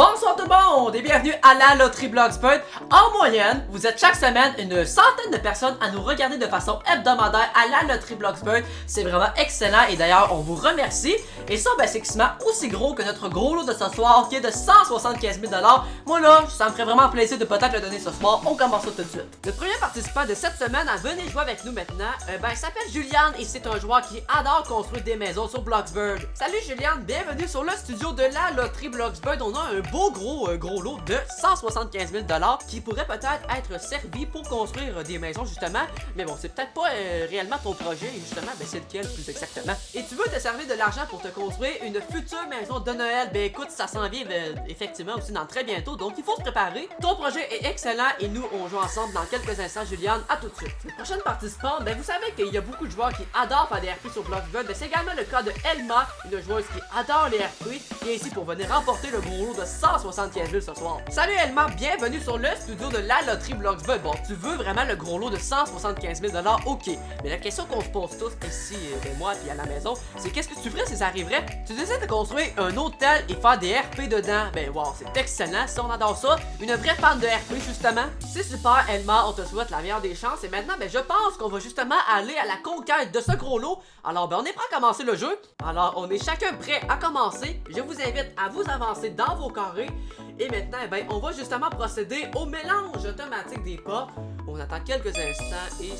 Bonsoir tout le monde et bienvenue à la Loterie Bloxburg. En moyenne, vous êtes chaque semaine une centaine de personnes à nous regarder de façon hebdomadaire à la Loterie Bloxburg. C'est vraiment excellent et d'ailleurs on vous remercie. Et ça, c'est quasiment aussi gros que notre gros lot de ce soir qui est de 175 000 $. Moi là, ça me ferait vraiment plaisir de peut-être le donner ce soir. On commence ça tout de suite. Le premier participant de cette semaine à venir jouer avec nous maintenant, il s'appelle Julian et c'est un joueur qui adore construire des maisons sur Bloxburg. Salut Julian, bienvenue sur le studio de la Loterie Bloxburg. On a un beau gros lot de 175 000 $ qui pourrait peut-être être servi pour construire des maisons justement. Mais bon, c'est peut-être pas réellement ton projet et justement, c'est lequel plus exactement. Et tu veux te servir de l'argent pour te construire une future maison de Noël. Écoute, ça s'en vient effectivement aussi dans très bientôt, donc il faut se préparer. Ton projet est excellent et nous on joue ensemble dans quelques instants. Julian, à tout de suite. La prochaine participante, vous savez qu'il y a beaucoup de joueurs qui adorent faire des RP sur Bloxburg. C'est également le cas de Elma, une joueuse qui adore les RP, qui est ici pour venir remporter le gros lot de 175 000 ce soir. Salut Elma, bienvenue sur le studio de la Loterie Bloxburg. Bon, tu veux vraiment le gros lot de 175 000 $, ok. Mais la question qu'on se pose tous ici, moi puis à la maison, c'est qu'est-ce que tu ferais si ça arriverait? Tu décides de construire un hôtel et faire des RP dedans. Wow, c'est excellent, si on adore ça. Une vraie fan de RP justement. C'est super Elma, on te souhaite la meilleure des chances. Et maintenant, je pense qu'on va justement aller à la conquête de ce gros lot. Alors, on est prêt à commencer le jeu. Alors, on est chacun prêt à commencer. Je vous invite à vous avancer dans vos carrés. Et maintenant, on va justement procéder au mélange automatique des portes. On attend quelques instants et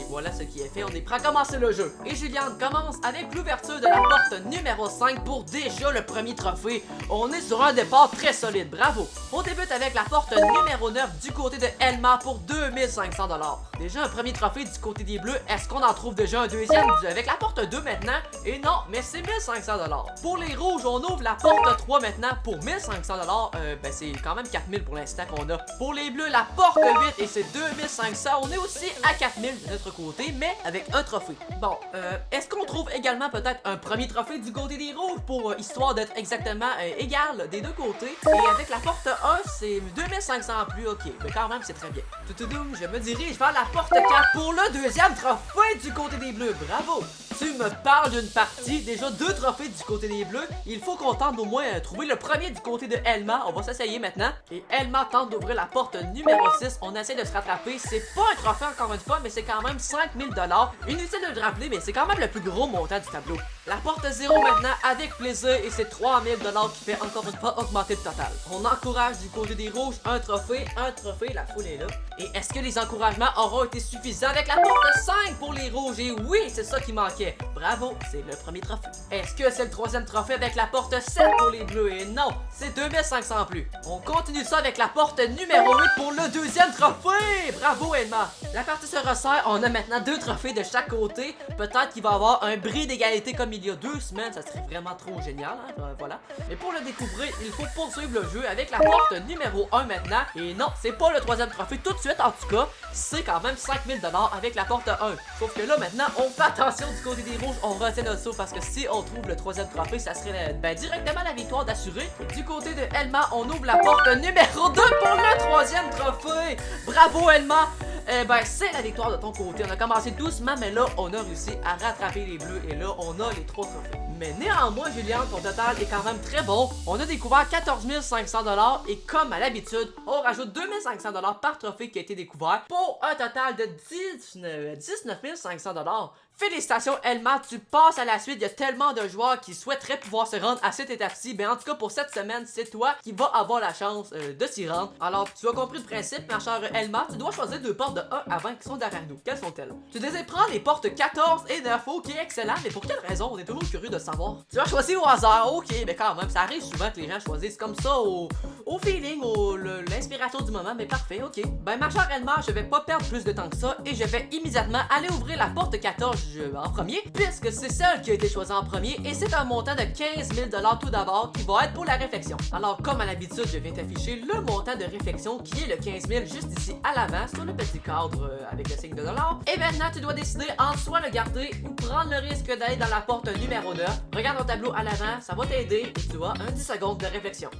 voilà ce qui est fait. On est prêt à commencer le jeu. Et Juliane commence avec l'ouverture de la porte numéro 5 pour déjà le premier trophée. On est sur un départ très solide, bravo. On débute avec la porte numéro 9 du côté de Elma pour 2500 $. Déjà un premier trophée du côté des bleus. Est-ce qu'on en trouve déjà un deuxième avec la porte 2 maintenant? Et non, mais c'est 1500 $. Pour les rouges, on ouvre la porte 3 maintenant pour 1500 $. C'est quand même 4000 pour l'instant qu'on a. Pour les bleus, la porte 8 et c'est 2500. On est aussi à 4000 de notre côté, mais avec un trophée. Bon, est-ce qu'on trouve également peut-être un premier trophée du côté des rouges pour histoire d'être exactement égal des deux côtés? Et avec la porte 1, c'est 2500 en plus, ok. Mais quand même, c'est très bien. Toutoudoum, je me dirige vers la porte 4 pour le deuxième trophée du côté des bleus. Bravo! Tu me parles d'une partie, déjà 2 trophées du côté des bleus. Il faut qu'on tente au moins trouver le premier du côté de Elma. On va s'essayer maintenant. Et Elma tente d'ouvrir la porte numéro 6. On essaie de se rattraper. C'est pas un trophée encore une fois, mais c'est quand même 5000 $. Inutile de le rappeler, mais c'est quand même le plus gros montant du tableau. La porte 0 maintenant avec plaisir et c'est 3000 $ qui fait encore une fois augmenter le total. On encourage du côté des rouges un trophée, la foule est là. Et est-ce que les encouragements auront été suffisants avec la porte 5 pour les rouges? Et oui, c'est ça qui manquait. Bravo, c'est le premier trophée. Est-ce que c'est le troisième trophée avec la porte 7 pour les bleus? Et non, c'est 2500 en plus. On continue ça avec la porte numéro 8 pour le deuxième trophée. Bravo Elma. La partie se resserre, on a maintenant 2 trophées de chaque côté. Peut-être qu'il va y avoir un bris d'égalité comme il y a 2 semaines, ça serait vraiment trop génial, voilà. Mais pour le découvrir, il faut poursuivre le jeu avec la porte numéro 1 maintenant. Et non, c'est pas le troisième trophée tout de suite en tout cas, c'est quand même 5000 $ avec la porte 1. Sauf que là maintenant, on fait attention du côté des rouges, on retient notre saut parce que si on trouve le troisième trophée, ça serait directement la victoire d'assurée. Du côté de Elma, on ouvre la porte numéro 2 pour le troisième trophée. Bravo Elma! C'est la victoire de ton côté. On a commencé doucement, mais là, on a réussi à rattraper les bleus et là, on a les 3 trophées. Mais néanmoins, Julien, ton total est quand même très bon. On a découvert 14 500 $ et comme à l'habitude, on rajoute 2500 $ par trophée qui a été découvert pour un total de 19 500 $. Félicitations Elma, tu passes à la suite. Il y a tellement de joueurs qui souhaiteraient pouvoir se rendre à cette étape-ci. En tout cas pour cette semaine, c'est toi qui vas avoir la chance de s'y rendre. Alors tu as compris le principe, ma chère Elma. Tu dois choisir 2 portes de 1 à 20 qui sont derrière nous. Quelles sont-elles? Tu désires prendre les portes 14 et 9, ok, excellent. Mais pour quelle raison? On est toujours curieux de savoir. Tu as choisi au hasard, ok, mais quand même, ça arrive souvent que les gens choisissent comme ça au feeling, l'inspiration du moment, mais parfait, ok. Ma chère Elma, je vais pas perdre plus de temps que ça et je vais immédiatement aller ouvrir la porte 14 en premier, puisque c'est celle qui a été choisie en premier et c'est un montant de 15 000 $ tout d'abord qui va être pour la réflexion. Alors comme à l'habitude, je viens t'afficher le montant de réflexion qui est le 15 000 juste ici à l'avant sur le petit cadre avec le signe de dollar. Et maintenant, tu dois décider en soit le garder ou prendre le risque d'aller dans la porte numéro 9. Regarde ton tableau à l'avant, ça va t'aider et tu as un 10 secondes de réflexion.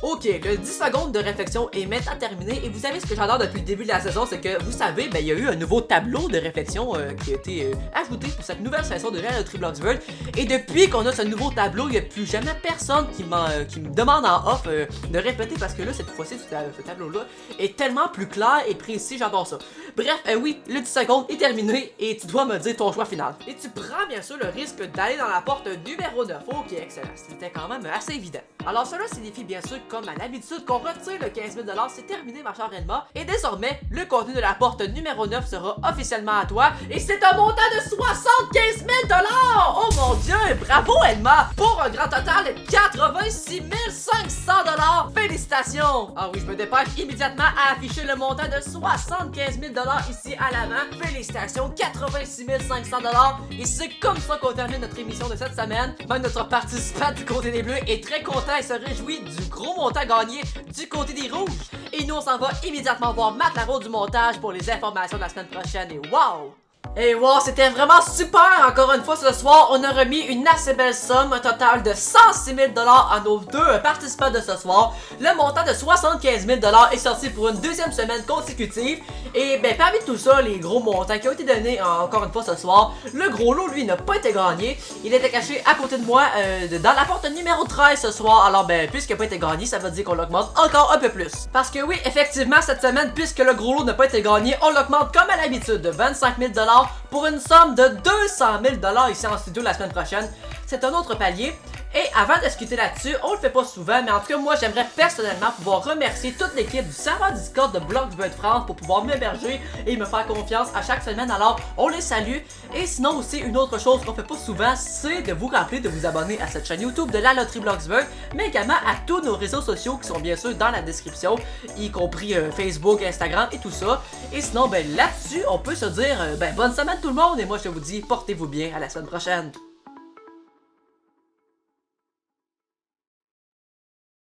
Ok, Ok, le 10 secondes de réflexion est maintenant terminé et vous savez ce que j'adore depuis le début de la saison, c'est que vous savez, ben il y a eu un nouveau tableau de réflexion qui a été ajouté pour cette nouvelle saison de La Loterie Bloxburg. Et depuis qu'on a ce nouveau tableau, il n'y a plus jamais personne qui me demande en off de répéter parce que là, cette fois-ci, ce tableau-là est tellement plus clair et précis, j'adore ça. Bref, oui, le 10 secondes est terminé et tu dois me dire ton choix final. Et tu prends bien sûr le risque d'aller dans la porte numéro 9, ok, excellent, c'était quand même assez évident. Alors cela signifie bien sûr, comme à l'habitude, qu'on retire le 15 000 $, c'est terminé ma chère Elma, et désormais, le contenu de la porte numéro 9 sera officiellement à toi, et c'est un montant de 75 000 $! Oh mon dieu, bravo Elma! Pour un grand total de 86 500 $! Félicitations! Ah oui, je me dépêche immédiatement à afficher le montant de 75 000 $ ici à l'avant. Félicitations, 86 500 $! Et c'est comme ça qu'on termine notre émission de cette semaine. Même notre participant du côté des Bleus est très content et se réjouit du gros montant gagné du côté des Rouges. Et nous, on s'en va immédiatement voir Matt Laro du montage pour les informations de la semaine prochaine. Et wow! Et wow, c'était vraiment super! Encore une fois, ce soir, on a remis une assez belle somme, un total de 106 000 $ à nos deux participants de ce soir. Le montant de 75 000 $ est sorti pour une deuxième semaine consécutive. Et ben, parmi tout ça, les gros montants qui ont été donnés encore une fois ce soir, le gros lot, lui, n'a pas été gagné. Il était caché à côté de moi, dans la porte numéro 13 ce soir. Alors ben, puisqu'il n'a pas été gagné, ça veut dire qu'on l'augmente encore un peu plus. Parce que oui, effectivement, cette semaine, puisque le gros lot n'a pas été gagné, on l'augmente comme à l'habitude de 25 000 $ pour une somme de 200 000 $ ici en studio la semaine prochaine. C'est un autre palier. Et avant de se quitter là-dessus, on le fait pas souvent, mais en tout cas, moi, j'aimerais personnellement pouvoir remercier toute l'équipe du serveur Discord de Bloxburg France pour pouvoir m'héberger et me faire confiance à chaque semaine. Alors, on les salue. Et sinon aussi, une autre chose qu'on fait pas souvent, c'est de vous rappeler de vous abonner à cette chaîne YouTube de La Loterie Bloxburg, mais également à tous nos réseaux sociaux qui sont bien sûr dans la description, y compris Facebook, Instagram et tout ça. Et sinon, ben là-dessus, on peut se dire, ben bonne semaine tout le monde, et moi je vous dis, portez-vous bien, à la semaine prochaine.